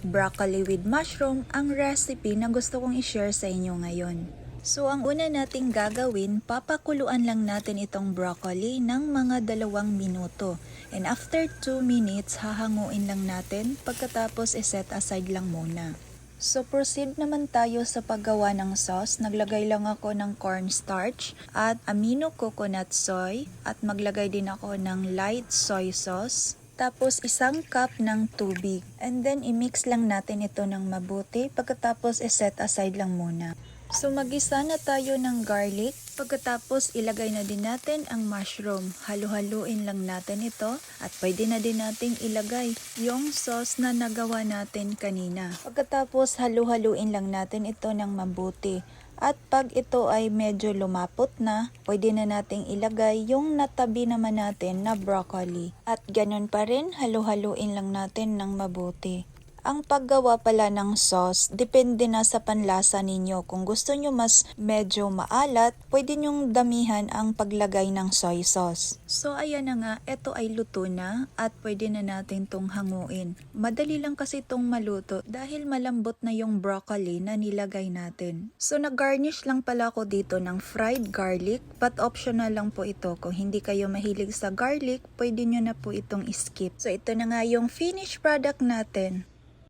broccoli with mushroom ang recipe na gusto kong i-share sa inyo ngayon. So ang una nating gagawin, papakuluan lang natin itong broccoli ng mga 2 minuto. And after 2 minutes, hahanguin lang natin, pagkatapos iset aside lang muna. So proceed naman tayo sa paggawa ng sauce. Naglagay lang ako ng cornstarch at amino coconut soy at maglagay din ako ng light soy sauce. Tapos 1 cup ng tubig. And then i-mix lang natin ito ng mabuti, pagkatapos iset aside lang muna. So magisa na tayo ng garlic, pagkatapos ilagay na din natin ang mushroom. Halu-haluin lang natin ito at pwede na din nating ilagay yung sauce na nagawa natin kanina. Pagkatapos halu-haluin lang natin ito ng mabuti. At pag ito ay medyo lumapot na, pwede na nating ilagay yung natabi naman natin na broccoli. At ganun pa rin, halu-haluin lang natin ng mabuti. Ang paggawa pala ng sauce, depende na sa panlasa ninyo. Kung gusto nyo mas medyo maalat, pwede nyong damihan ang paglagay ng soy sauce. So ayan na nga, ito ay luto na at pwede na natin tong hanguin. Madali lang kasi itong maluto dahil malambot na yung broccoli na nilagay natin. So nag-garnish lang pala ako dito ng fried garlic, but optional lang po ito. Kung hindi kayo mahilig sa garlic, pwede nyo na po itong skip. So ito na nga yung finished product natin.